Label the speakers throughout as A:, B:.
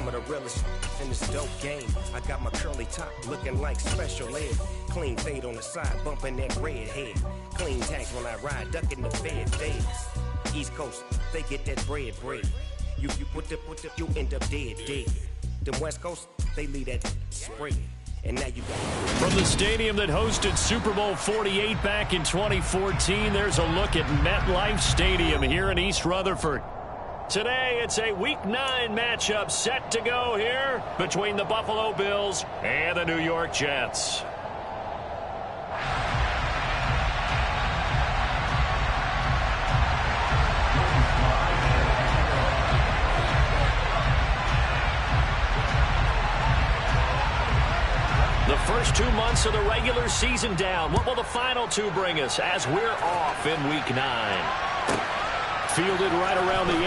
A: of the realest in this dope game. I got my curly top looking like special ed. Clean fade on the side, bumping that red head. Clean tags when I ride, ducking the feds. East Coast, they get that bread. You you end up dead. Them West Coast, they leave that spread. And now you got
B: from the stadium that hosted Super Bowl 48 back in 2014, there's a look at MetLife Stadium here in East Rutherford. Today, it's a Week 9 matchup set to go here between the Buffalo Bills and the New York Jets. The first 2 months of the regular season down. What will the final 2 bring us as we're off in Week 9? Fielded right around the 8.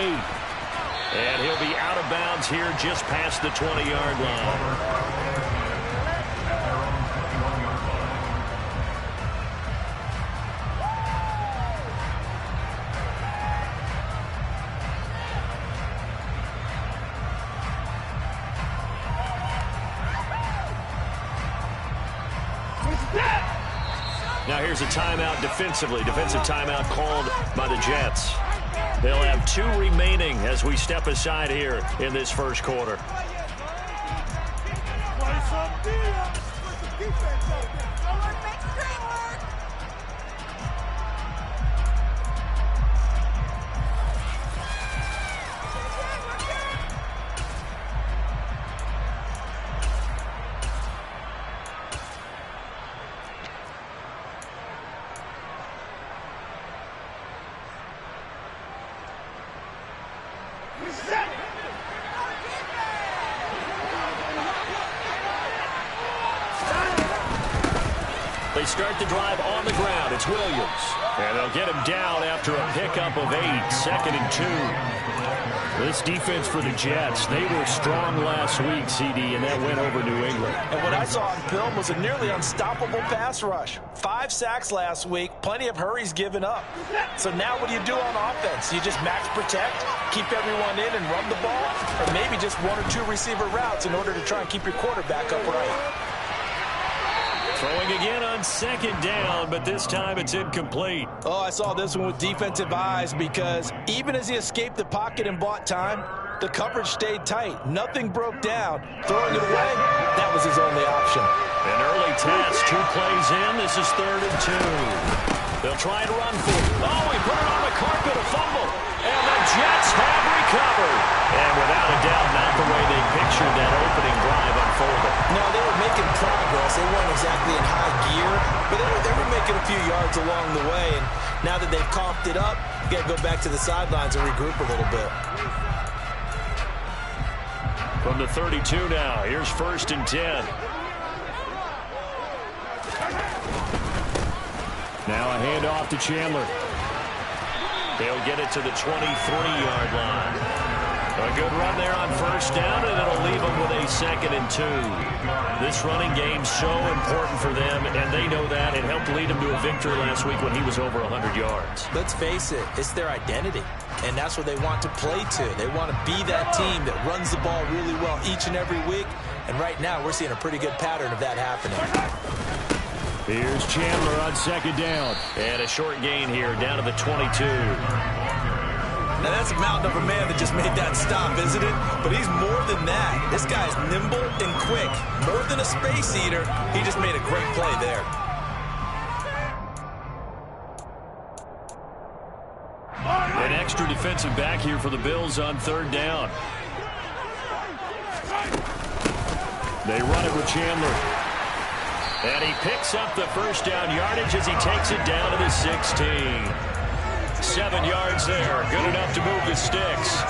B: And he'll be out of bounds here just past the 20-yard line. Now here's a timeout defensively. Defensive timeout called by the Jets. They'll have 2 remaining as we step aside here in this first quarter. They start the drive on the ground. It's Williams. And they'll get him down after a pickup of 8. 2nd and 2. This defense for the Jets, they were strong last week, CD, and that went over New England.
C: And what I saw on film was a nearly unstoppable pass rush. 5 sacks last week, plenty of hurries given up. So now what do you do on offense? You just max protect, keep everyone in and run the ball, or maybe just 1 or 2 receiver routes in order to try and keep your quarterback upright.
B: Throwing again on 2nd down, but this time it's incomplete.
C: Oh, I saw this one with defensive eyes because even as he escaped the pocket and bought time, the coverage stayed tight. Nothing broke down. Throwing it away, that was his only option.
B: An early test, 2 plays in. This is 3rd and 2. They'll try and run for it. Oh, he put it on the carpet, a fumble. And the Jets have recovered. And without a doubt, not the way they pictured that opening drive unfolded.
C: No, they were making progress. They weren't exactly in high gear, but they were making a few yards along the way. And now that they've coughed it up, you got to go back to the sidelines and regroup a little bit.
B: From the 32 now, here's 1st and 10. Now a handoff to Chandler. They'll get it to the 23-yard line. A good run there on 1st down, and it'll leave them with a 2nd and 2. This running game's so important for them, and they know that. It helped lead them to a victory last week when he was over 100 yards.
C: Let's face it, it's their identity, and that's what they want to play to. They want to be that team that runs the ball really well each and every week, and right now we're seeing a pretty good pattern of that happening.
B: Here's Chandler on 2nd down. And a short gain here down to the 22.
C: Now, that's a mountain of a man that just made that stop, isn't it? But he's more than that. This guy's nimble and quick. More than a space eater, he just made a great play there.
B: An extra defensive back here for the Bills on 3rd down. They run it with Chandler. And he picks up the 1st down yardage as he takes it down to the 16. 7 yards there. Good enough to move the sticks.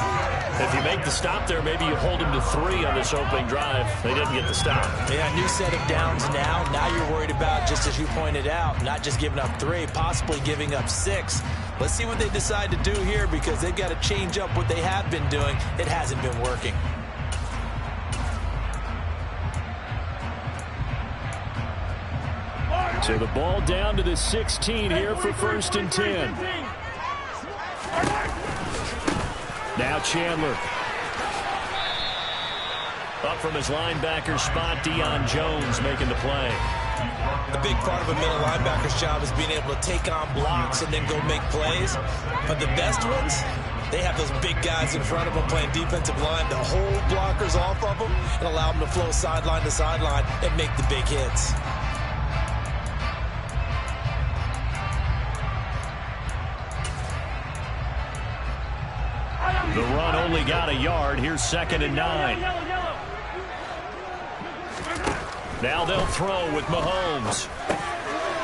B: If you make the stop there, maybe you hold him to 3 on this opening drive. They didn't get the stop.
C: Yeah, new set of downs now. Now you're worried about, just as you pointed out, not just giving up 3, possibly giving up 6. Let's see what they decide to do here because they've got to change up what they have been doing. It hasn't been working.
B: So the ball down to the 16 here for 1st and 10. Now Chandler. Up from his linebacker spot, Deion Jones making the play.
C: A big part of a middle linebacker's job is being able to take on blocks and then go make plays. But the best ones, they have those big guys in front of them playing defensive line to hold blockers off of them and allow them to flow sideline to sideline and make the big hits.
B: The run only got a yard. Here's 2nd and 9. Now they'll throw with Mahomes.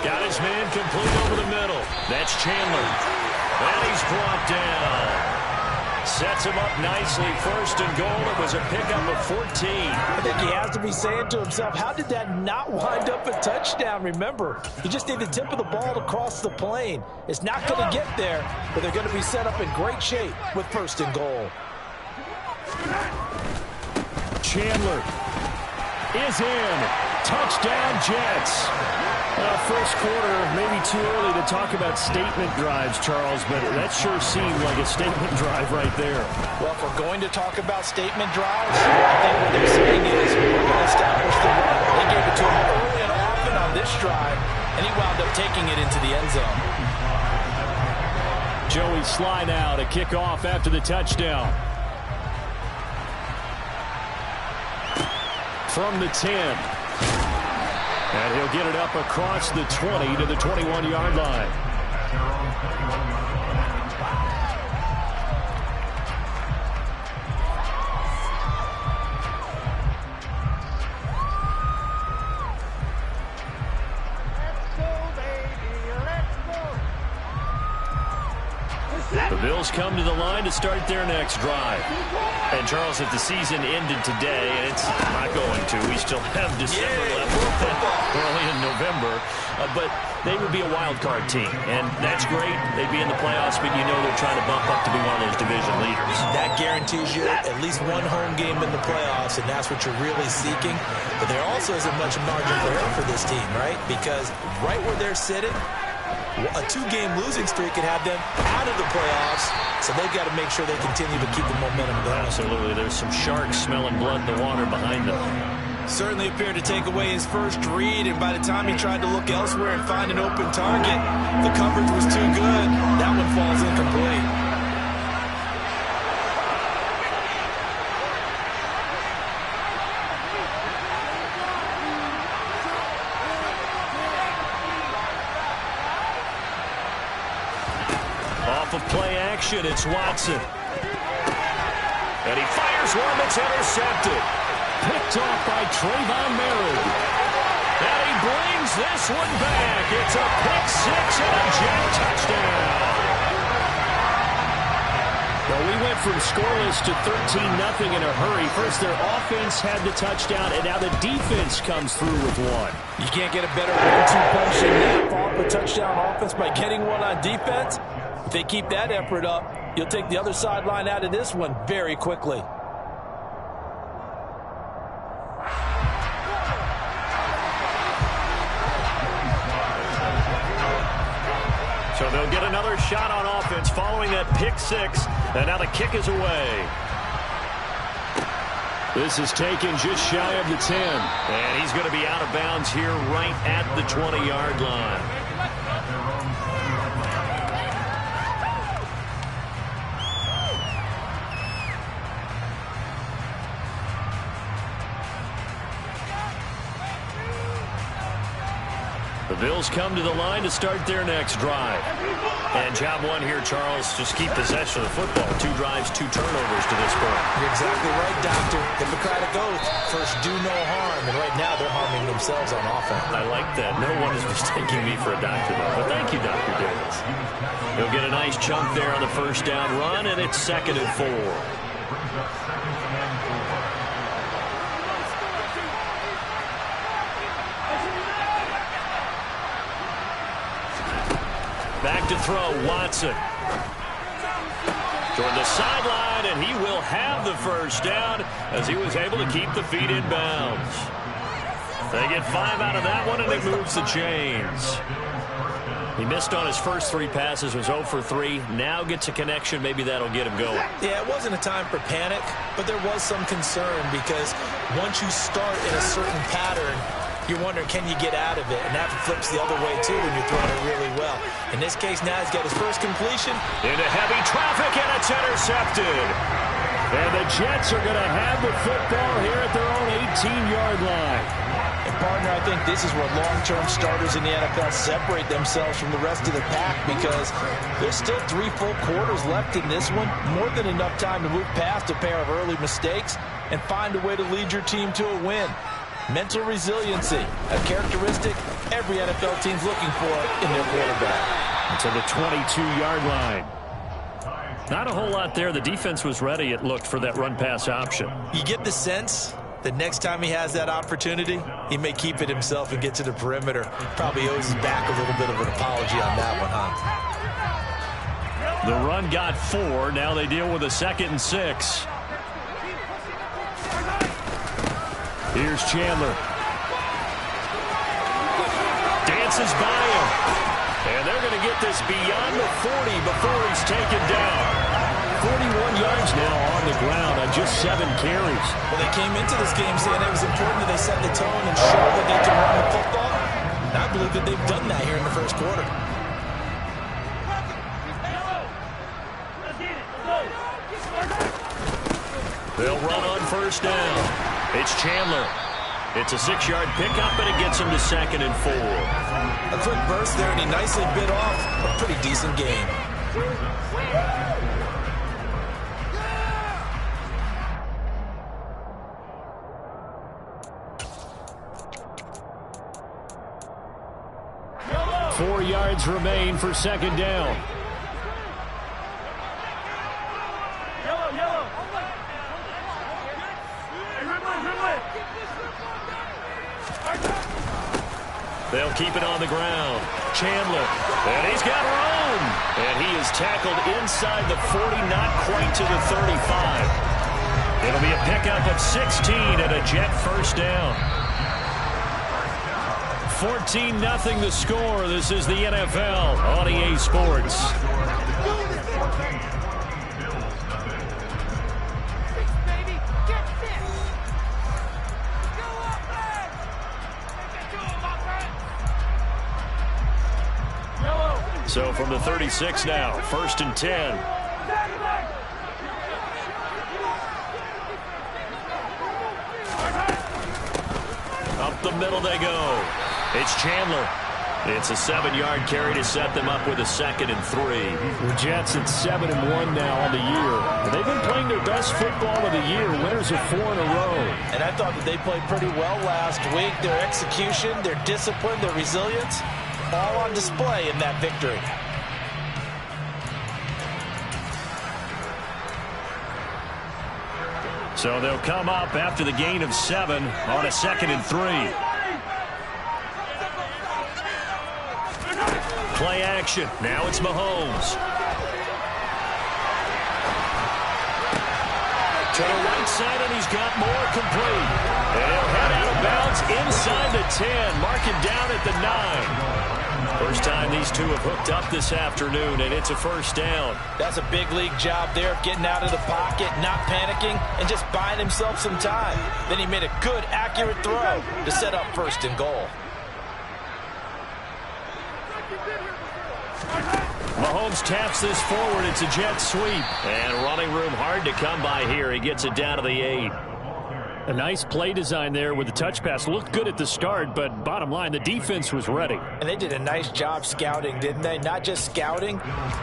B: Got his man complete over the middle. That's Chandler. And he's brought down. Sets him up nicely. 1st and goal. It was a pickup of 14.
C: I think he has to be saying to himself, how did that not wind up a touchdown? Remember, he just needed the tip of the ball to cross the plane. It's not going to get there, but they're going to be set up in great shape with 1st and goal.
B: Chandler is in. Touchdown, Jets. First quarter, maybe too early to talk about statement drives, Charles, but that sure seemed like a statement drive right there.
C: Well, if we're going to talk about statement drives, I think what they're saying is we're going to establish the run. They gave it to him early and often on this drive, and he wound up taking it into the end zone.
B: Joey Sly now to kick off after the touchdown. From the 10. And he'll get it up across the 20 to the 21-yard line. The Bills come to the line to start their next drive. And, Charles, if the season ended today, and it's not going to, we still have December left, early in November, but they would be a wild card team. And that's great. They'd be in the playoffs, but you know they're trying to bump up to be one of those division leaders.
C: That guarantees you at least one home game in the playoffs, and that's what you're really seeking. But there also isn't much margin for error for this team, right? Because right where they're sitting, a 2-game losing streak could have them out of the playoffs, so they've got to make sure they continue to keep the momentum going.
B: Absolutely. There's some sharks smelling blood in the water behind them.
C: Certainly appeared to take away his first read, and by the time he tried to look elsewhere and find an open target, the coverage was too good. That one falls incomplete.
B: Of play action, it's Watson. And he fires one that's intercepted. Picked off by Trayvon Merritt. And he brings this one back. It's a pick-6 and a Jet touchdown. Well, we went from scoreless to 13-0 in a hurry. First, their offense had the touchdown, and now the defense comes through with one.
C: You can't get a better 1-2 punch than that. Follow up a touchdown offense by getting one on defense. If they keep that effort up, you'll take the other sideline out of this one very quickly.
B: So they'll get another shot on offense following that pick-6, and now the kick is away. This is taken just shy of the 10. And he's going to be out of bounds here right at the 20-yard line. The Bills come to the line to start their next drive. And job one here, Charles, just keep possession of the football. 2 drives, 2 turnovers to this point.
C: You're exactly right, Doctor. Hippocratic oath, first do no harm. And right now they're harming themselves on offense.
B: I like that. No one is mistaking me for a doctor, though. But thank you, Dr. Davis. He'll get a nice chunk there on the first down run, and it's 2nd and 4. Back to throw, Watson. Toward the sideline, and he will have the first down as he was able to keep the feet in bounds. They get 5 out of that one, and it moves the chains. He missed on his first 3 passes, was 0 for 3. Now gets a connection. Maybe that'll get him going.
C: Yeah, it wasn't a time for panic, but there was some concern because once you start in a certain pattern, you're wondering, can you get out of it? And that flips the other way, too, when you're throwing it really well. In this case, now he's got his first completion.
B: Into heavy traffic, and it's intercepted. And the Jets are going to have the football here at their own 18-yard line.
C: And, partner, I think this is where long-term starters in the NFL separate themselves from the rest of the pack because there's still 3 full quarters left in this one. More than enough time to move past a pair of early mistakes and find a way to lead your team to a win. Mental resiliency, a characteristic every NFL team's looking for in their quarterback.
B: To the 22-yard line. Not a whole lot there. The defense was ready, it looked, for that run-pass option.
C: You get the sense that next time he has that opportunity, he may keep it himself and get to the perimeter. Probably owes his back a little bit of an apology on that one, huh?
B: The run got 4. Now they deal with a 2nd and 6. Here's Chandler. Dances by him. And they're going to get this beyond the 40 before he's taken down. 41 yards now on the ground on just 7 carries.
C: Well, they came into this game saying it was important that they set the tone and show that they can run the football. And I believe that they've done that here in the first quarter.
B: They'll run on first down. It's Chandler. It's a 6-yard pickup, and it gets him to 2nd and 4.
C: A quick burst there, and he nicely bit off a pretty decent game.
B: Four yards remain for 2nd down. They'll keep it on the ground. Chandler, and he's got room. And he is tackled inside the 40, not quite to the 35. It'll be a pickup of 16 and a Jet first down. 14-0 the score. This is the NFL on EA Sports. So from the 36 now, 1st and 10. Up the middle they go. It's Chandler. It's a 7-yard carry to set them up with a 2nd and 3. The Jets at 7-1 now on the year. They've been playing their best football of the year. Winners of 4 in a row.
C: And I thought that they played pretty well last week. Their execution, their discipline, their resilience, all on display in that victory.
B: So they'll come up after the gain of 7 on a 2nd and 3. Play action. Now it's Mahomes. To the right side, and he's got more complete. And he'll head out of bounds inside the 10. Mark it down at the 9. First time these two have hooked up this afternoon, and it's a first down.
C: That's a big league job there of getting out of the pocket, not panicking, and just buying himself some time. Then he made a good, accurate throw to set up 1st and goal.
B: Mahomes taps this forward. It's a jet sweep. And running room hard to come by here. He gets it down to the 8. A nice play design there with the touch pass. Looked good at the start, but bottom line, the defense was ready.
C: And they did a nice job scouting, didn't they? Not just scouting,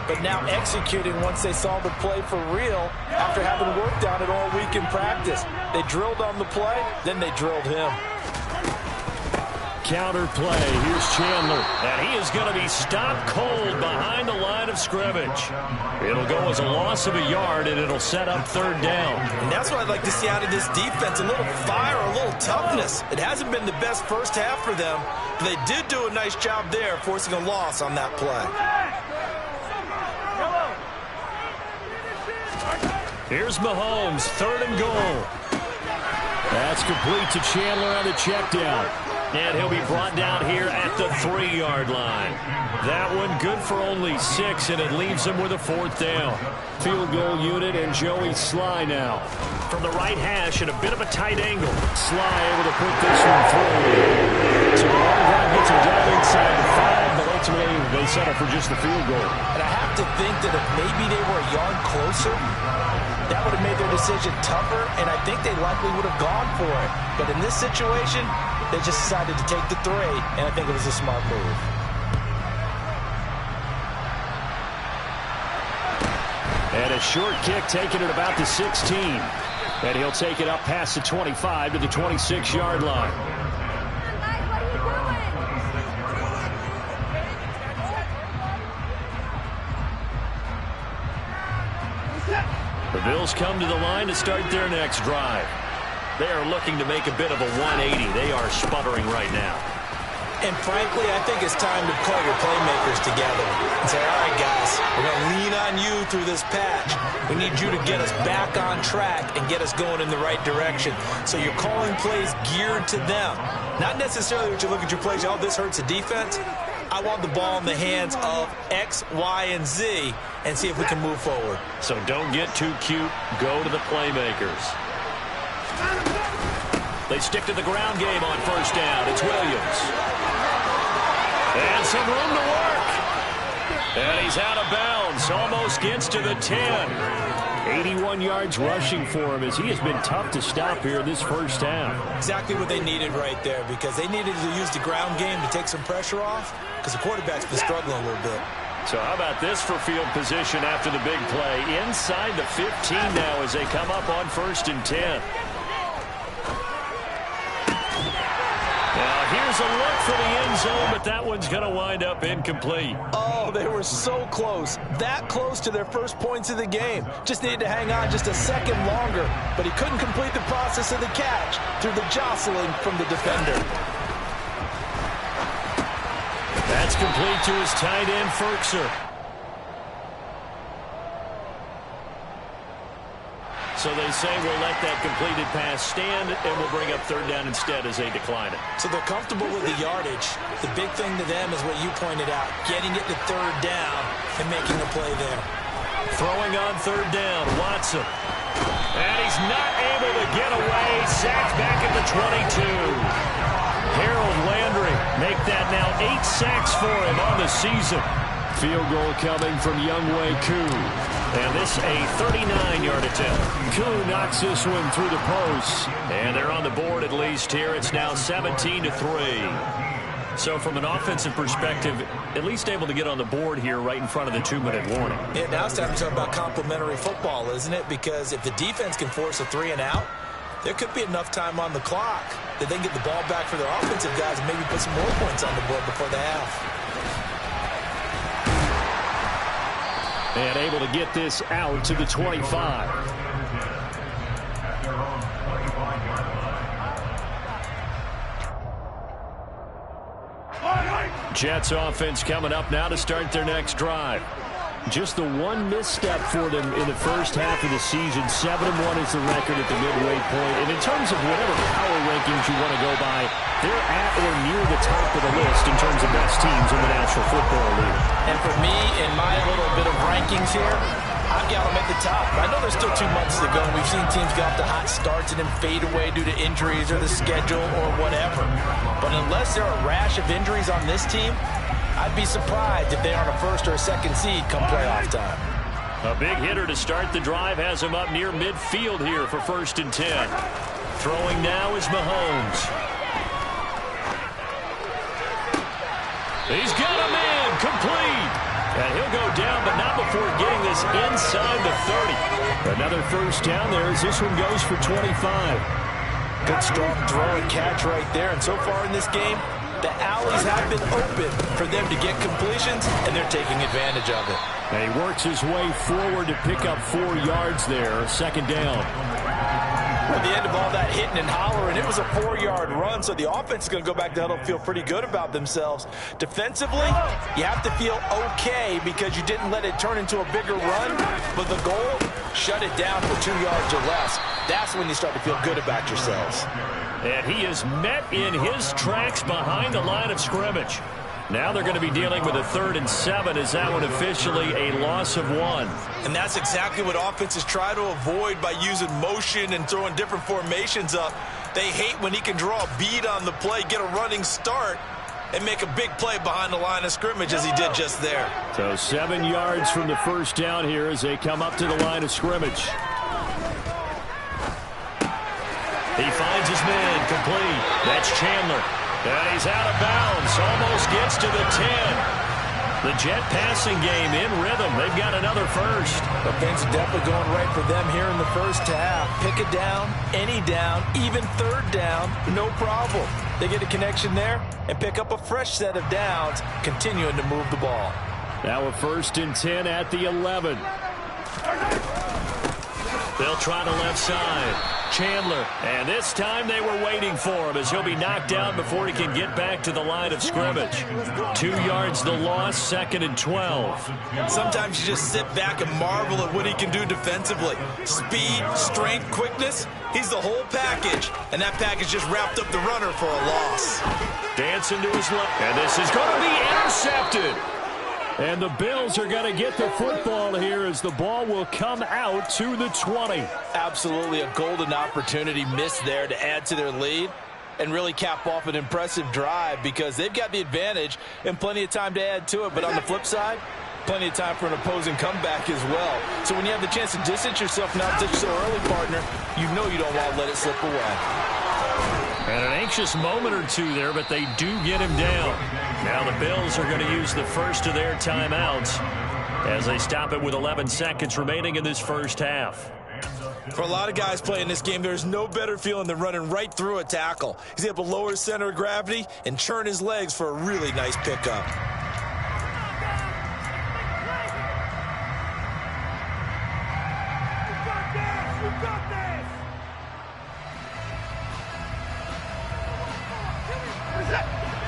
C: but now executing once they saw the play for real after having worked on it all week in practice. They drilled on the play, then they drilled him.
B: Counter play. Here's Chandler. And he is going to be stopped cold behind the line of scrimmage. It'll go as a loss of a yard, and it'll set up 3rd down.
C: And that's what I'd like to see out of this defense, a little fire, a little toughness. It hasn't been the best first half for them, but they did do a nice job there, forcing a loss on that play.
B: Here's Mahomes, 3rd and goal. That's complete to Chandler on the check down. And he'll be brought down here at the 3-yard line. That one good for only 6, and it leaves him with a 4th down. Field goal unit and Joey Sly now. From the right hash at a bit of a tight angle. Sly able to put this one through. So the long drive gets him down inside the 5, but ultimately they settle for just the field goal.
C: And I have to think that if maybe they were a yard closer, that would have made their decision tougher, and I think they likely would have gone for it. But in this situation, they just decided to take the 3, and I think it was a smart move.
B: And a short kick taken at about the 16. And he'll take it up past the 25 to the 26-yard line. The Bills come to the line to start their next drive. They are looking to make a bit of a 180. They are sputtering right now.
C: And frankly, I think it's time to call your playmakers together and say, all right, guys, we're going to lean on you through this patch. We need you to get us back on track and get us going in the right direction. So you're calling plays geared to them. Not necessarily what you look at your plays, oh, this hurts the defense. I want the ball in the hands of X, Y, and Z and see if we can move forward.
B: So don't get too cute. Go to the playmakers. They stick to the ground game on 1st down. It's Williams. And some room to work. And he's out of bounds. Almost gets to the 10. 81 yards rushing for him as he has been tough to stop here in this 1st half.
C: Exactly what they needed right there, because they needed to use the ground game to take some pressure off, because the quarterback's been struggling a little bit.
B: So how about this for field position after the big play? Inside the 15 now as they come up on 1st and 10. Now here's a look for the end zone, but that one's going to wind up incomplete.
C: Oh, they were so close. That close to their first points of the game. Just needed to hang on just a second longer, but he couldn't complete the process of the catch through the jostling from the defender.
B: That's complete to his tight end, Firkser. So they say we'll let that completed pass stand, and we'll bring up 3rd down instead as they decline it.
C: So they're comfortable with the yardage. The big thing to them is what you pointed out, getting it to 3rd down and making a play there.
B: Throwing on 3rd down, Watson. And he's not able to get away. Sacked back at the 22. Harold Landry make that now 8 sacks for him on the season. Field goal coming from Younghoe Koo. And this a 39-yard attempt. Koo knocks this one through the post. And they're on the board at least here. It's now 17-3. So from an offensive perspective, at least able to get on the board here right in front of the 2-minute warning.
C: Yeah, now it's time to talk about complementary football, isn't it? Because if the defense can force a 3 and out, there could be enough time on the clock that they can get the ball back for their offensive guys and maybe put some more points on the board before the half.
B: And able to get this out to the 25. Jets offense coming up now to start their next drive. Just the one misstep for them in the 1st half of the season. 7-1 is the record at the midway point. And in terms of whatever power rankings you want to go by, they're at or near the top of the list in terms of best teams in the National Football League.
C: And for me, in my little bit of rankings here, I've got them at the top. I know there's still 2 months to go, and we've seen teams get off to hot starts and then fade away due to injuries or the schedule or whatever. But unless there are a rash of injuries on this team, I'd be surprised if they aren't a 1st or a 2nd seed come playoff time.
B: A big hitter to start the drive has him up near midfield here for 1st and 10. Throwing now is Mahomes. He's got a man complete. And he'll go down, but not before getting this inside the 30. Another 1st down there as this one goes for 25.
C: Good strong throw and catch right there. And so far in this game, the alleys have been open for them to get completions, and they're taking advantage of it.
B: And he works his way forward to pick up 4 yards there. 2nd down.
C: At the end of all that hitting and hollering, it was a 4-yard run, so the offense is going to go back to huddle and feel pretty good about themselves. Defensively, you have to feel okay because you didn't let it turn into a bigger run, but the goal shut it down for 2 yards or less. That's when you start to feel good about yourselves.
B: And he is met in his tracks behind the line of scrimmage. Now they're going to be dealing with a 3rd and 7. Is that one officially a loss of 1?
C: And that's exactly what offenses try to avoid by using motion and throwing different formations up. They hate when he can draw a bead on the play, get a running start, and make a big play behind the line of scrimmage as he did just there.
B: So 7 yards from the first down here as they come up to the line of scrimmage. He finds his man complete. That's Chandler. And he's out of bounds. Almost gets to the 10. The Jet passing game in rhythm. They've got another first.
C: But things are definitely going right for them here in the first half. Pick a down, any down, even 3rd down, no problem. They get a connection there and pick up a fresh set of downs, continuing to move the ball.
B: Now a 1st and 10 at the 11. They'll try the left side. Chandler, and this time they were waiting for him as he'll be knocked down before he can get back to the line of scrimmage. 2 yards the loss, 2nd and 12.
C: Sometimes you just sit back and marvel at what he can do defensively. Speed, strength, quickness, he's the whole package, and that package just wrapped up the runner for a loss.
B: Dancing to his left, and this is going to be intercepted. And the Bills are going to get the football here as the ball will come out to the 20.
C: Absolutely a golden opportunity missed there to add to their lead and really cap off an impressive drive because they've got the advantage and plenty of time to add to it. But on the flip side, plenty of time for an opposing comeback as well. So when you have the chance to distance yourself not just so early, partner, you know you don't want to let it slip away.
B: And an anxious moment or two there, but they do get him down. Now the Bills are going to use the first of their timeouts as they stop it with 11 seconds remaining in this first half.
C: For a lot of guys playing this game, there's no better feeling than running right through a tackle. He's able to lower his center of gravity and churn his legs for a really nice pickup.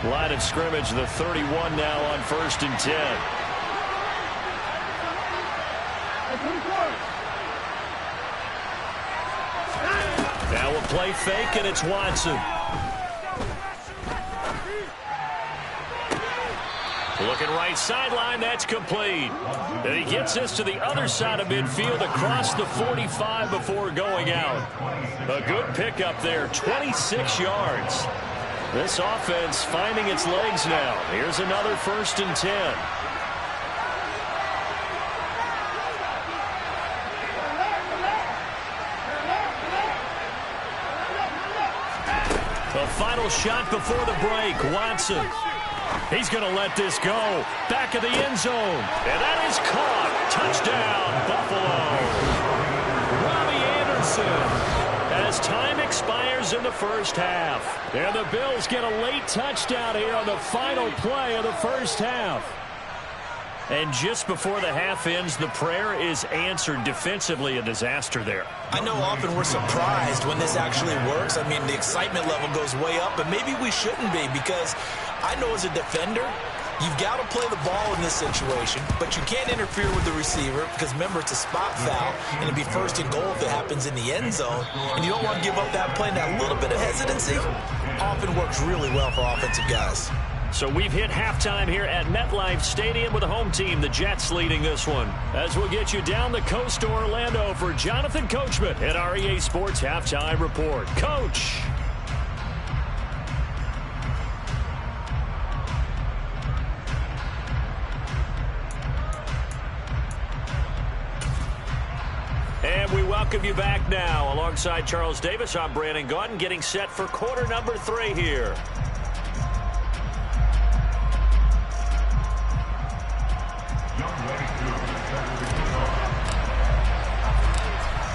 B: Line of scrimmage, the 31 now on 1st and 10. Now a play fake, and it's Watson. Looking right sideline, that's complete. And he gets this to the other side of midfield across the 45 before going out. A good pickup there, 26 yards. This offense finding its legs now. Here's another 1st and 10. The final shot before the break, Watson. He's going to let this go. Back of the end zone. And that is caught. Touchdown, Buffalo. Robbie Anderson. As time expires in the first half. And the Bills get a late touchdown here on the final play of the first half. And just before the half ends, the prayer is answered. Defensively, a disaster there.
C: I know often we're surprised when this actually works. I mean, the excitement level goes way up, but maybe we shouldn't be because I know as a defender, you've got to play the ball in this situation, but you can't interfere with the receiver because, remember, it's a spot foul, and it'd be 1st and goal if it happens in the end zone, and you don't want to give up that play. And that little bit of hesitancy often works really well for offensive guys.
B: So we've hit halftime here at MetLife Stadium with the home team, the Jets, leading this one. As we'll get you down the coast to Orlando for Jonathan Coachman at our EA Sports Halftime Report. Coach. And we welcome you back now. Alongside Charles Davis, I'm Brandon Gaudin, getting set for quarter number 3 here.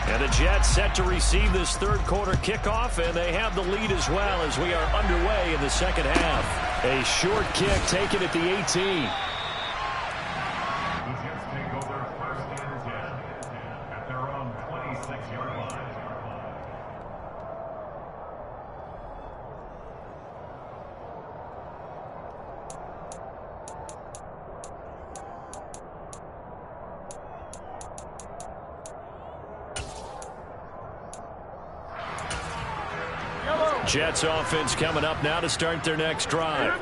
B: And the Jets set to receive this third quarter kickoff, and they have the lead as well as we are underway in the second half. A short kick taken at the 18. Jets offense coming up now to start their next drive.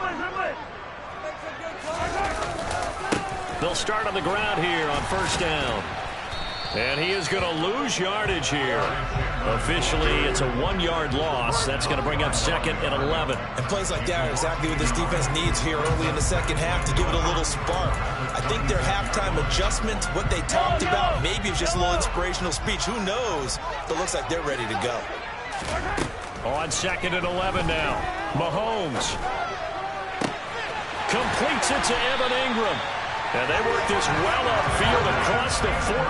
B: They'll start on the ground here on first down. And he is going to lose yardage here. Officially, it's a 1-yard loss. That's going to bring up second and 11.
C: And plays like that are exactly what this defense needs here early in the second half to give it a little spark. I think their halftime adjustment, what they talked about, maybe it's just a little inspirational speech. Who knows? But it looks like they're ready to go.
B: On second and 11 now. Mahomes completes it to Evan Ingram. And they work this well upfield across the 45.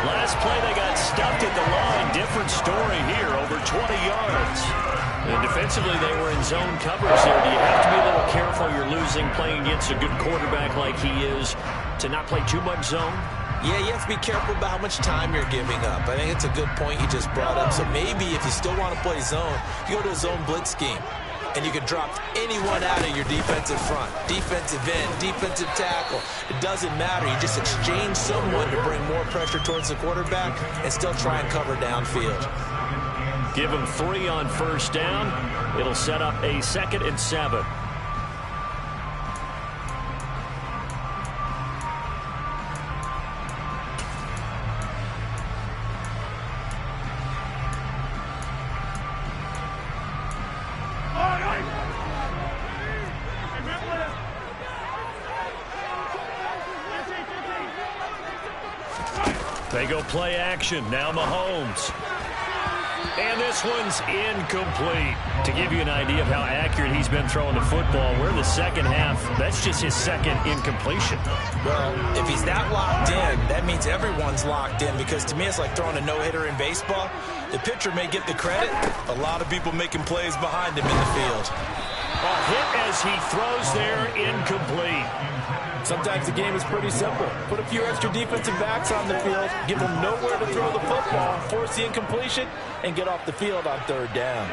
B: Last play they got stuffed at the line. Different story here, over 20 yards. And defensively they were in zone coverage there. Do you have to be a little careful you're losing playing against a good quarterback like he is to not play too much zone?
C: Yeah, you have to be careful about how much time you're giving up. I think it's a good point you just brought up. So maybe if you still want to play zone, you go to a zone blitz scheme. And you can drop anyone out of your defensive front. Defensive end, defensive tackle. It doesn't matter. You just exchange someone to bring more pressure towards the quarterback and still try and cover downfield.
B: Give him 3 on first down. It'll set up a 2nd and 7. They go play action. Now Mahomes. And this one's incomplete. To give you an idea of how accurate he's been throwing the football, we're in the second half. That's just his second incompletion.
C: Well, if he's that locked in, that means everyone's locked in, because to me it's like throwing a no-hitter in baseball. The pitcher may get the credit. A lot of people making plays behind him in the field.
B: A hit as he throws there, incomplete.
C: Sometimes the game is pretty simple. Put a few extra defensive backs on the field, give them nowhere to throw the football, force the incompletion, and get off the field on third down.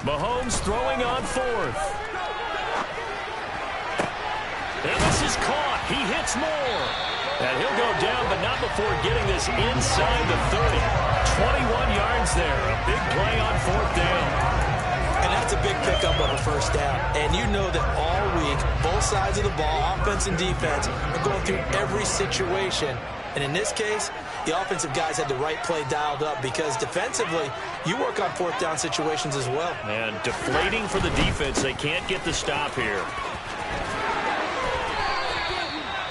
B: Mahomes throwing on 4th. And this is caught. He hits more. And he'll go down, but not before getting this inside the 30. 21 yards there. A big play on 4th down.
C: And that's a big pickup of a first down. And you know that all week, both sides of the ball, offense and defense, are going through every situation. And in this case, the offensive guys had the right play dialed up, because defensively, you work on 4th down situations as well.
B: And deflating for the defense. They can't get the stop here.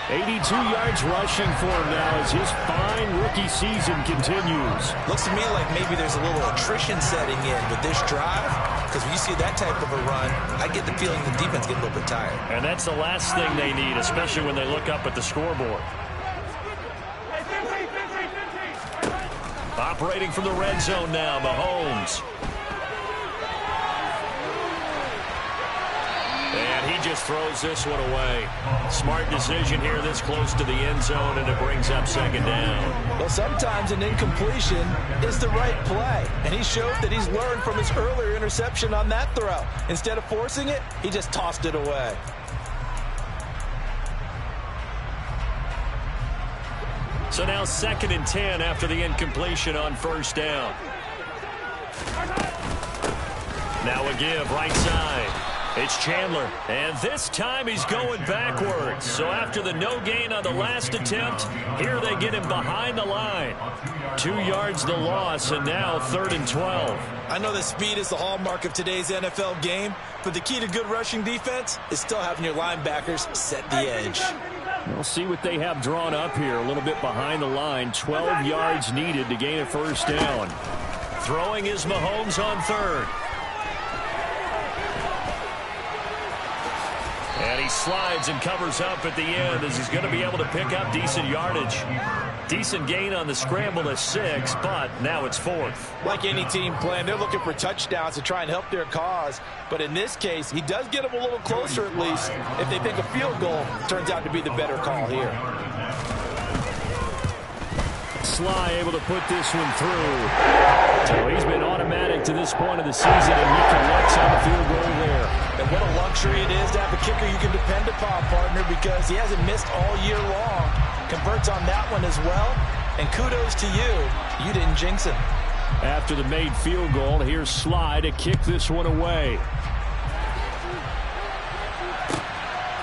B: 82 yards rushing for him now as his fine rookie season continues.
C: Looks to me like maybe there's a little attrition setting in with this drive, because when you see that type of a run, I get the feeling the defense gets a little bit tired.
B: And that's the last thing they need, especially when they look up at the scoreboard. Operating from the red zone now, Mahomes. And he just throws this one away. Smart decision here this close to the end zone, and it brings up 2nd down.
C: Well, sometimes an incompletion is the right play, and he showed that he's learned from his earlier interception on that throw. Instead of forcing it, he just tossed it away.
B: So now 2nd and 10 after the incompletion on first down. Now a give right side. It's Chandler, and this time he's going backwards. So after the no gain on the last attempt, here they get him behind the line. 2 yards the loss, and now 3rd and 12.
C: I know that speed is the hallmark of today's NFL game, but the key to good rushing defense is still having your linebackers set the edge.
B: We'll see what they have drawn up here. A little bit behind the line. 12 yards needed to gain a first down. Throwing is Mahomes on 3rd. And he slides and covers up at the end as he's going to be able to pick up decent yardage. Decent gain on the scramble to 6, but now it's 4th.
C: Like any team playing, they're looking for touchdowns to try and help their cause. But in this case, he does get them a little closer at least. If they think a field goal turns out to be the better call here.
B: Sly able to put this one through. So he's been automatic to this point of the season, and he collects on the field goal there.
C: And what a luxury it is to have a kicker you can depend upon, partner, because he hasn't missed all year long. Converts on that one as well. And kudos to you. You didn't jinx him.
B: After the made field goal, here's Sly to kick this one away.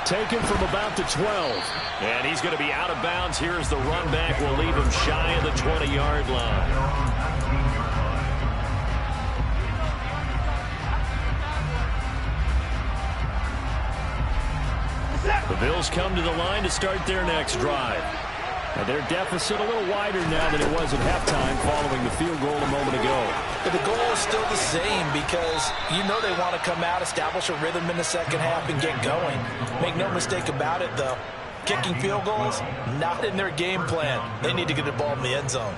B: Taken from about the 12. And he's going to be out of bounds. Here's the run back. We'll leave him shy of the 20-yard line. The Bills come to the line to start their next drive. Now their deficit a little wider now than it was at halftime following the field goal a moment ago.
C: But the goal is still the same because you know they want to come out, establish a rhythm in the second half, and get going. Make no mistake about it, though. Kicking field goals, not in their game plan. They need to get the ball in the end zone.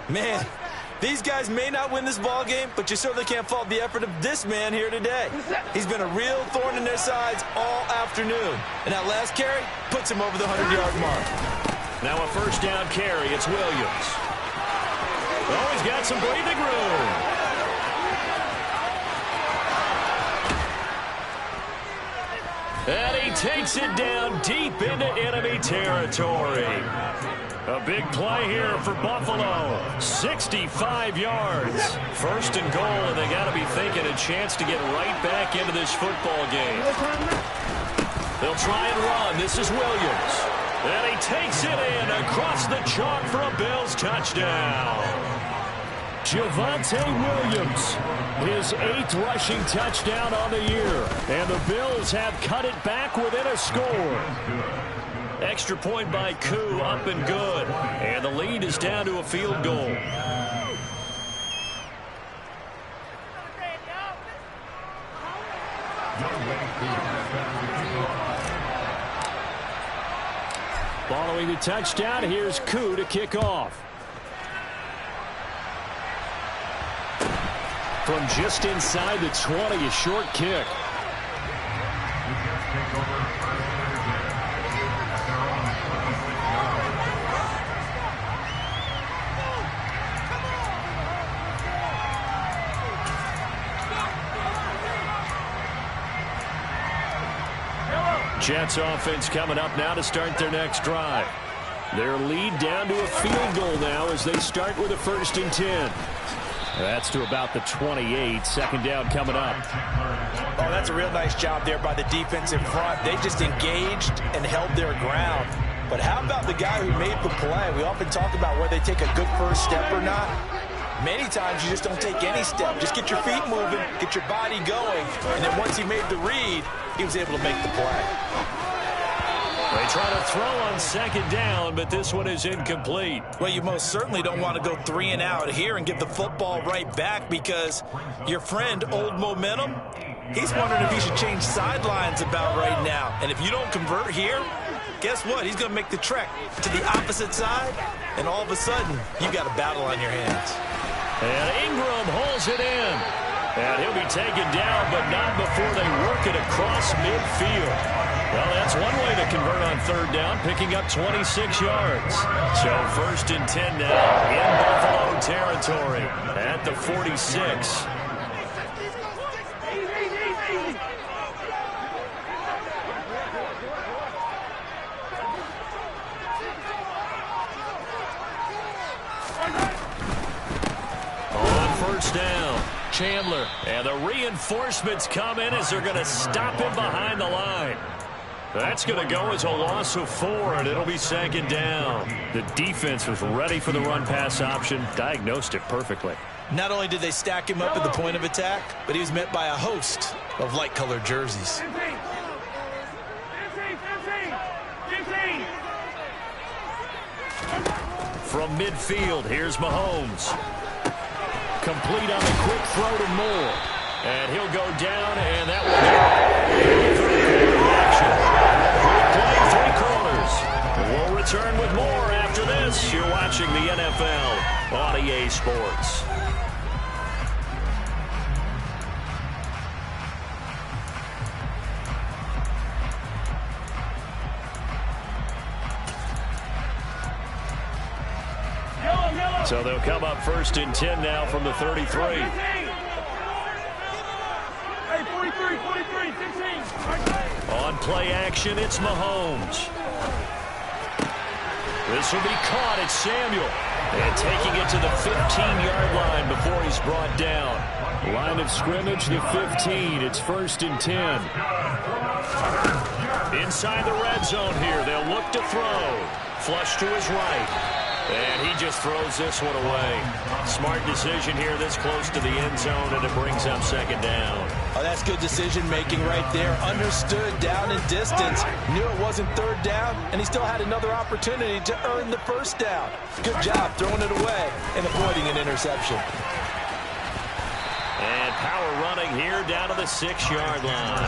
D: Man, these guys may not win this ball game, but you certainly can't fault the effort of this man here today. He's been a real thorn in their sides all afternoon. And that last carry puts him over the 100-yard mark.
B: Now a first down carry. It's Williams. Oh, he's got some breathing room. And he takes it down deep into enemy territory. A big play here for Buffalo. 65 yards. First and goal, and they got to be thinking a chance to get right back into this football game. They'll try and run. This is Williams. And he takes it in across the chalk for a Bills touchdown. Javonte Williams, his 8th rushing touchdown on the year. And the Bills have cut it back within a score. Extra point by Koo, up and good. And the lead is down to a field goal. Following the touchdown, here's Koo to kick off. From just inside the 20, a short kick. Jets offense coming up now to start their next drive. Their lead down to a field goal now as they start with a 1st and 10. That's to about the 28. Second down coming up.
C: Oh, that's a real nice job there by the defense in front. They just engaged and held their ground. But how about the guy who made the play? We often talk about whether they take a good first step or not. Many times you just don't take any step. Just get your feet moving, get your body going, and then once he made the read, he was able to make the play.
B: They try to throw on second down, but this one is incomplete.
C: Well, you most certainly don't want to go 3 and out here and get the football right back because your friend, Old Momentum, he's wondering if he should change sidelines about right now. And if you don't convert here, guess what? He's going to make the trek to the opposite side, and all of a sudden, you've got a battle on your hands.
B: And Ingram holds it in. And he'll be taken down, but not before they work it across midfield. Well, that's one way to convert on 3rd down, picking up 26 yards. So 1st and 10 now in Buffalo territory at the 46. On 1st down, Chandler, and the reinforcements come in as they're going to stop him behind the line. That's going to go as a loss of 4, and it'll be 2nd down. The defense was ready for the run-pass option, diagnosed it perfectly.
C: Not only did they stack him up at the point of attack, but he was met by a host of light-colored jerseys.
B: From midfield, here's Mahomes. Complete on the quick throw to Moore. And he'll go down, and that will go. We'll return with more after this. You're watching the NFL on EA Sports. So they'll come up 1st and 10 now from the 33. On play action, it's Mahomes. This will be caught. It's Samuel. And taking it to the 15-yard line before he's brought down.
E: Line of scrimmage, the 15. It's 1st and 10.
B: Inside the red zone here. They'll look to throw. Flush to his right. And he just throws this one away. Smart decision here this close to the end zone, and it brings up 2nd down.
C: Oh, that's good decision-making right there. Understood down and distance. Knew it wasn't 3rd down, and he still had another opportunity to earn the 1st down. Good job throwing it away and avoiding an interception.
B: And power running here down to the 6-yard line.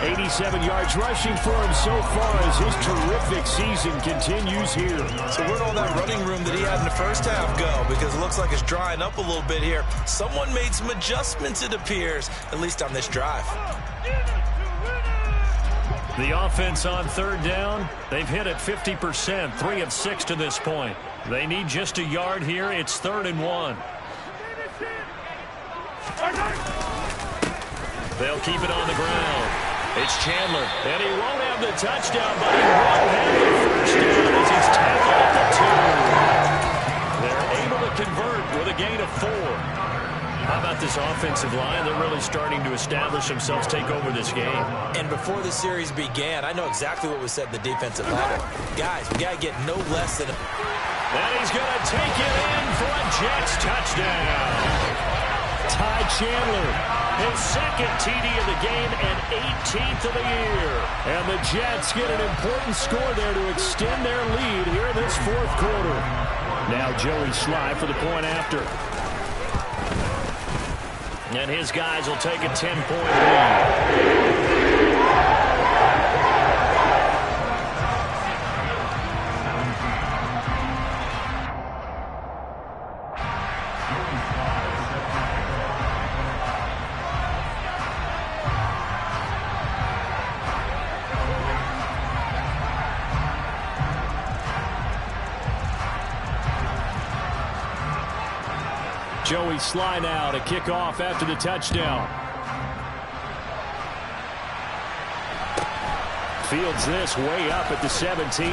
E: 87 yards rushing for him so far as his terrific season continues here.
C: So where'd all that running room that he had in the first half go? Because it looks like it's drying up a little bit here. Someone made some adjustments, it appears, at least on this drive.
B: The offense on 3rd down, they've hit it 50%, 3 of 6 to this point. They need just a yard here. It's 3rd and 1. They'll keep it on the ground. It's Chandler, and he won't have the touchdown, but he will have the 1st down as he's tackled at the 2. They're able to convert with a gain of 4. How about this offensive line? They're really starting to establish themselves, take over this game.
C: And before the series began, I know exactly what was said in the defensive huddle. Guys, we got to get no less than
B: And he's going to take it in for a Jets touchdown.
E: Ty Chandler,
B: his 2nd TD of the game and 18th of the year.
E: And the Jets get an important score there to extend their lead here in this 4th quarter. Now Joey Sly for the point after.
B: And his guys will take a 10-point lead.
E: Joey Sly now to kick off after the touchdown. Fields this way up at the 17.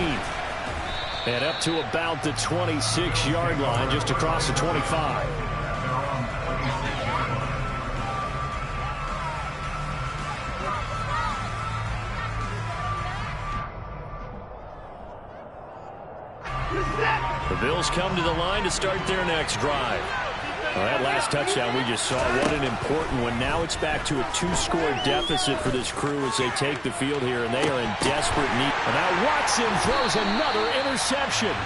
E: And up to about the 26-yard line, just across the 25.
B: The Bills come to the line to start their next drive.
E: Well, that last touchdown we just saw, what an important one. Now it's back to a 2-score deficit for this crew as they take the field here, and they are in desperate need. And now Watson throws another interception.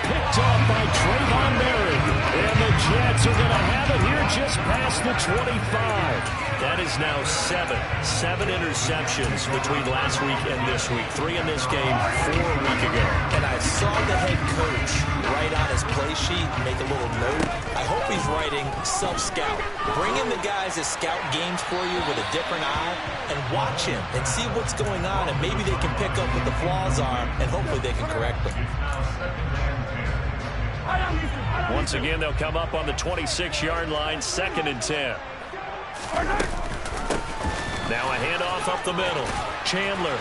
E: Picked off by Trayvon Merrick. And the Jets are going to have it here just past the 25.
B: That is now 7 interceptions between last week and this week. 3 in this game, 4 a week ago.
C: And I saw the head coach write on his play sheet, make a little note. I hope he's writing self-scout. Bring in the guys that scout games for you with a different eye and watch him and see what's going on, and maybe they can pick up what the flaws are, and hopefully they can correct them.
B: Once again, they'll come up on the 26-yard line, 2nd and 10. Now a handoff up the middle. Chandler.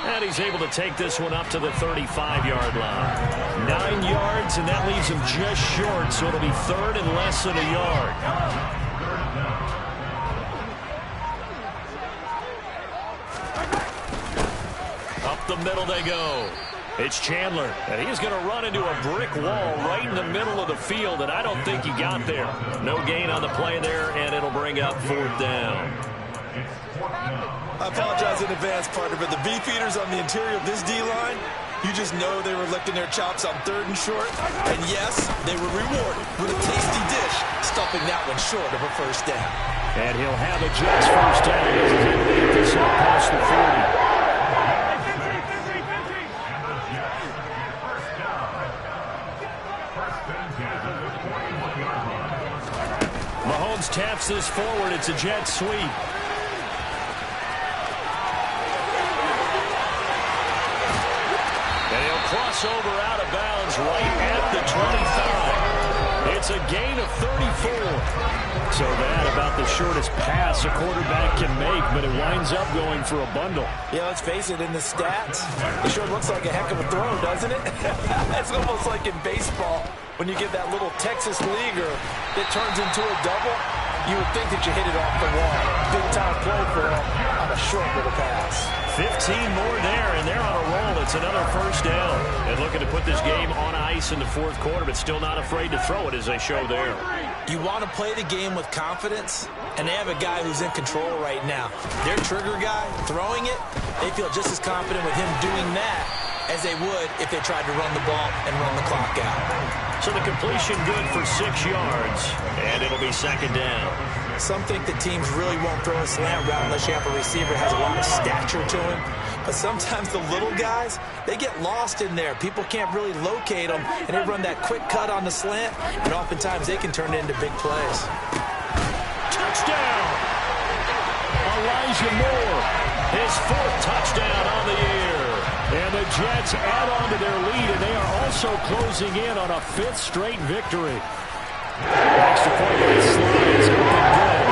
B: And he's able to take this one up to the 35-yard line. 9 yards, and that leaves him just short, so it'll be 3rd and less than a yard. Up the middle they go. It's Chandler, and he's going to run into a brick wall right in the middle of the field, and I don't think he got there. No gain on the play there, and it'll bring up 4th down.
C: I apologize in advance, partner, but the beefeaters on the interior of this D-line, you just know they were licking their chops on 3rd and short. And yes, they were rewarded with a tasty dish, stuffing that one short of a 1st down.
E: And he'll have a Jets 1st down as he's able to get this up past the 40.
B: Mahomes taps this forward. It's a jet sweep. And he'll cross over out of bounds right at the 25. It's
E: a gain of 34. So that about the shortest pass a quarterback can make, but it winds up going for a bundle.
C: Yeah, let's face it, in the stats, it sure looks like a heck of a throw, doesn't it? It's almost like in baseball when you get that little Texas leaguer that turns into a double. You would think that you hit it off the wall. Big time play for him on a short little pass.
B: 15 more there, and they're on a roll. It's another first down. And looking to put this game on ice in the fourth quarter, but still not afraid to throw it as they show there.
C: You want to play the game with confidence, and they have a guy who's in control right now. Their trigger guy throwing it, they feel just as confident with him doing that as they would if they tried to run the ball and run the clock out.
B: So the completion good for 6 yards, and it'll be second down.
C: Some think that teams really won't throw a slant route unless you have a receiver that has a lot of stature to him. But sometimes the little guys, they get lost in there. People can't really locate them, and they run that quick cut on the slant, and oftentimes they can turn it into big plays.
E: Touchdown! Elijah Moore,
B: his 4th touchdown on the year.
E: And the Jets add on to their lead, and they are also closing in on a 5th straight victory. Extra point by Sly is looking good.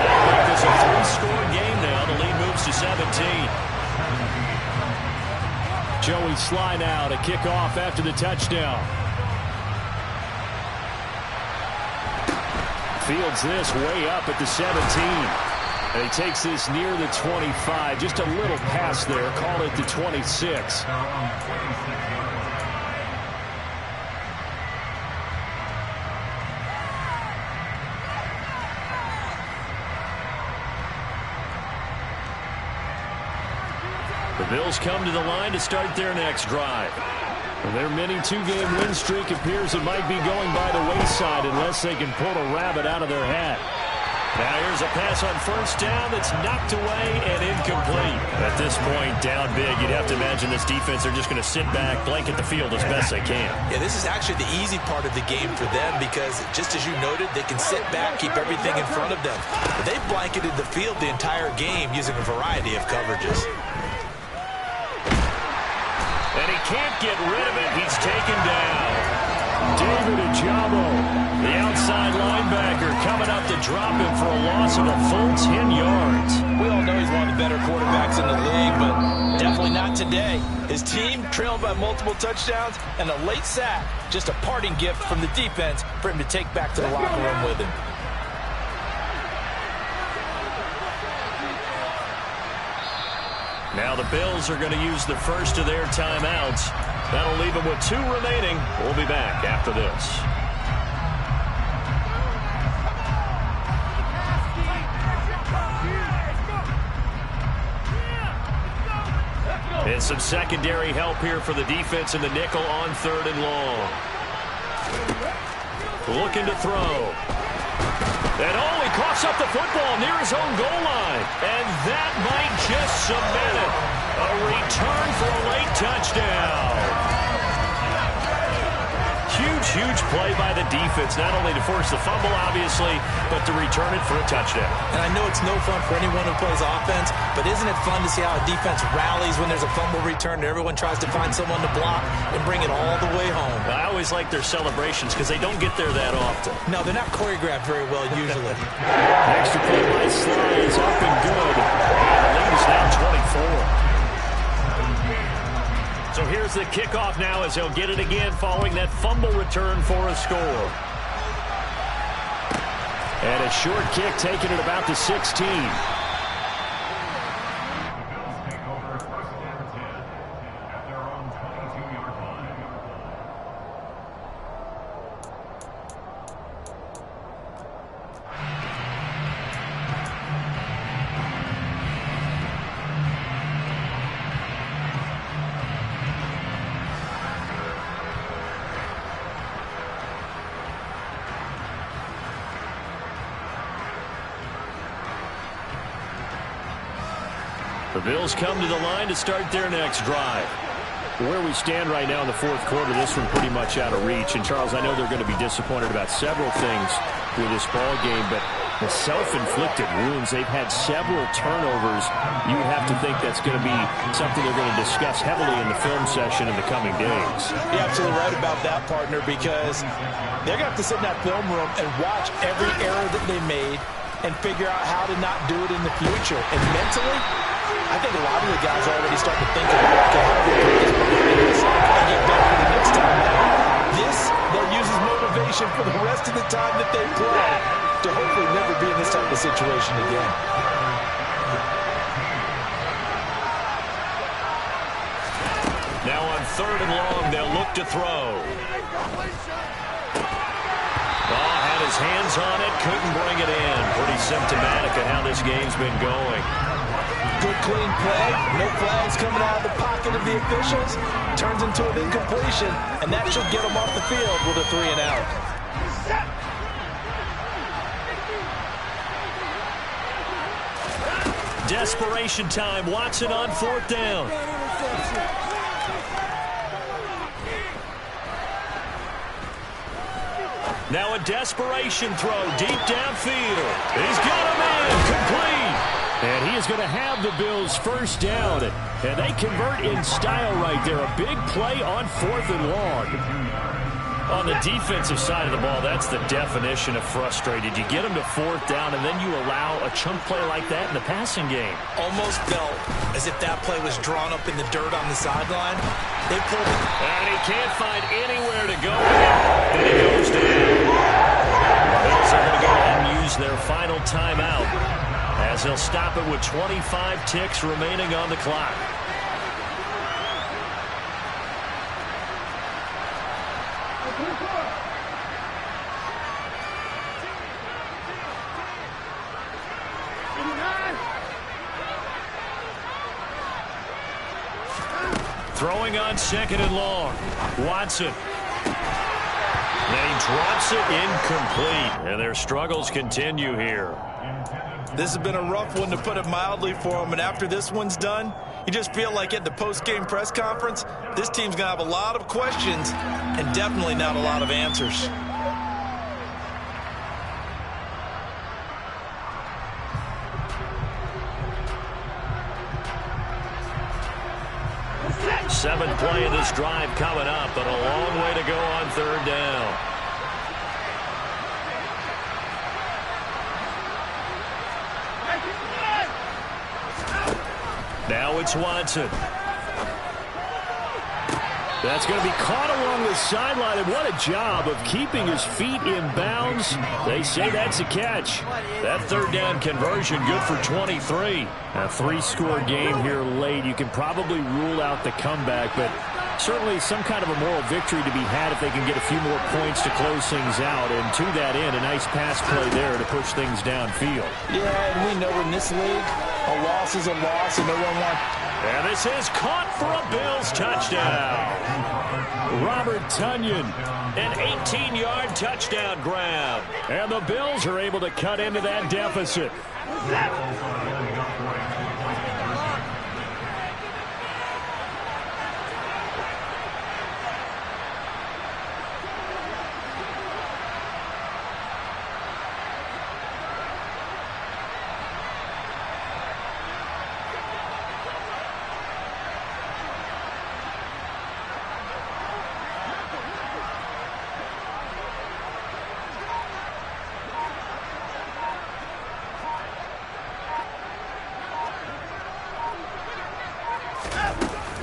B: That'll make this a 3-score game now. The lead moves to 17.
E: Joey Sly now to kick off after the touchdown. Fields this way up at the 17. And he takes this near the 25. Just a little pass there. Call it the 26.
B: The Bills come to the line to start their next drive.
E: Well, their mini 2-game win streak appears it might be going by the wayside unless they can pull a rabbit out of their hat.
B: Now here's a pass on first down that's knocked away and incomplete. At this point, down big, you'd have to imagine this defense are just going to sit back, blanket the field as best they can.
C: Yeah, this is actually the easy part of the game for them because, just as you noted, they can sit back, keep everything in front of them. But they've blanketed the field the entire game using a variety of coverages.
B: And he can't get rid of it. He's taken down.
E: David Ojabo,
B: the outside linebacker, coming up to drop him for a loss of a full 10 yards.
C: We all know he's one of the better quarterbacks in the league, but definitely not today. His team trailed by multiple touchdowns, and a late sack, just a parting gift from the defense for him to take back to the locker room with him.
B: Now the Bills are going to use the first of their timeouts. That'll leave them with 2 remaining. We'll be back after this. And some secondary help here for the defense in the nickel on 3rd and long. Looking to throw. And he coughs up the football near his own goal line. And that might just cement it. A return for a late touchdown. Huge play by the defense, not only to force the fumble, obviously, but to return it for a touchdown.
C: And I know it's no fun for anyone who plays offense, but isn't it fun to see how a defense rallies when there's a fumble return and everyone tries to find someone to block and bring it all the way home?
B: I always like their celebrations because they don't get there that often.
C: No, they're not choreographed very well usually.
E: Extra play by Sly is up and good.
B: And the lead is now 24. So here's the kickoff now as he'll get it again following that fumble return for a score.
E: And a short kick taken at about the 16.
B: The Bills come to the line to start their next drive.
E: Where we stand right now in the fourth quarter, this one pretty much out of reach. And, Charles, I know they're going to be disappointed about several things with this ball game, but The self-inflicted wounds, they've had several turnovers. You would have to think that's going to be something they're going to discuss heavily in the film session in the coming days.
C: You're absolutely right about that, partner, because they're going to have to sit in that film room and watch every error that they made and figure out how to not do it in the future. And mentally, I think a lot of the guys are already starting to think about, okay, how do we put this behind us and get better for the next time out? This, they'll use as motivation for the rest of the time that they play to hopefully never be in this type of situation again.
B: Now on 3rd and long, they'll look to throw. Ball had his hands on it, couldn't bring it in. Pretty symptomatic of how this game's been going.
C: Good clean play, no flags coming out of the pocket of the officials. Turns into an incompletion, and that should get them off the field with a 3 and out.
B: Desperation time. Watson on 4th down. Now a desperation throw deep downfield. He's got him in. Complete.
E: And he is going to have the Bills' first down. And they convert in style right there. A big play on 4th and long. On the defensive side of the ball, that's the definition of frustrated. You get them to 4th down, and then you allow a chunk play like that in the passing game.
C: Almost felt as if that play was drawn up in the dirt on the sideline. They pulled it.
B: And he can't find anywhere to go with it. And he goes down. The Bills are going to go ahead and use their final timeout as they'll stop it with 25 ticks remaining on the clock. Throwing on 2nd and long. Watson. And he drops it incomplete. And their struggles continue here.
C: This has been a rough one, to put it mildly, for them. And after this one's done, you just feel like at the post-game press conference, this team's going to have a lot of questions and definitely not a lot of answers.
B: Seventh play of this drive coming up, but a long way to go on 3rd down. Now it's Watson.
E: That's going to be caught along the sideline, and what a job of keeping his feet in bounds. They say that's a catch.
B: That 3rd down conversion good for 23.
E: A 3-score game here late. You can probably rule out the comeback, but certainly some kind of a moral victory to be had if they can get a few more points to close things out. And to that end, a nice pass play there to push things downfield.
C: Yeah, and we know in this league, a loss is a loss, and no one wants.
B: And this is caught for a Bills touchdown.
E: Robert Tonyan.
B: An 18-yard touchdown grab.
E: And the Bills are able to cut into that deficit.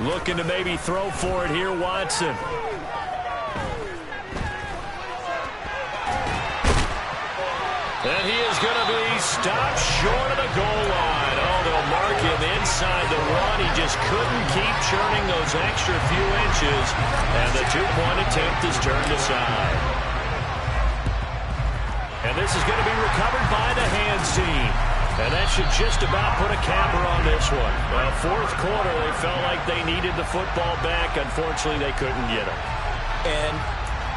B: Looking to maybe throw for it here, Watson. And he is going to be stopped short of the goal line. Oh, they'll mark him inside the one. He just couldn't keep churning those extra few inches. And the 2-point attempt is turned aside. And this is going to be recovered by the hands team. And that should just about put a capper on this one. Well, 4th quarter, they felt like they needed the football back. Unfortunately, they couldn't get it.
C: And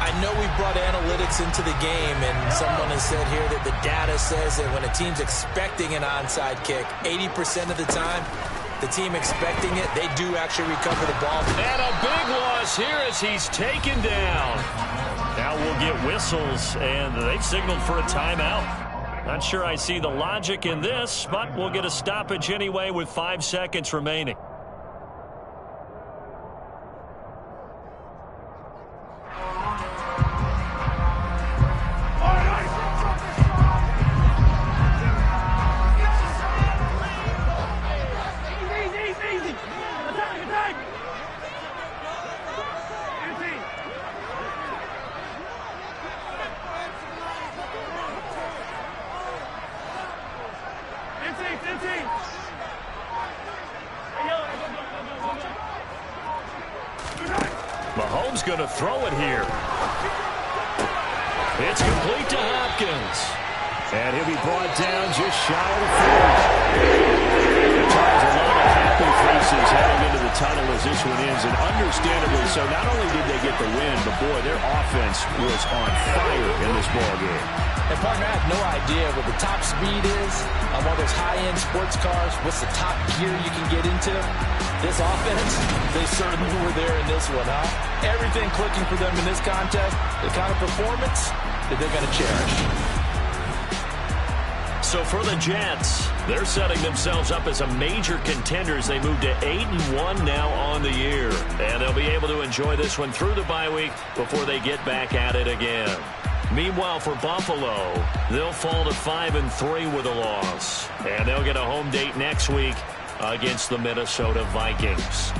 C: I know we brought analytics into the game, and someone has said here that the data says that when a team's expecting an onside kick, 80% of the time, the team expecting it, they do actually recover the ball.
B: And a big loss here as he's taken down. Now we'll get whistles, and they've signaled for a timeout. Not sure I see the logic in this, but we'll get a stoppage anyway with 5 seconds remaining. Mahomes going to throw it here. It's complete to Hopkins.
E: And he'll be brought down just shy of the 40. It draws a lot of happy faces heading into the tunnel as this one ends, and understandably so. Not only did they get the win, but boy, their offense was on fire in this ballgame.
C: And partner, I have no idea what the top speed is on one of those high-end sports cars. What's the top gear you can get into? This offense, they certainly were there in this one, huh? Everything clicking for them in this contest, the kind of performance that they're going to cherish.
B: So for the Jets, they're setting themselves up as a major contender as they move to 8-1 now on the year. And they'll be able to enjoy this one through the bye week before they get back at it again. Meanwhile, for Buffalo, they'll fall to 5-3 with a loss. And they'll get a home date next week against the Minnesota Vikings.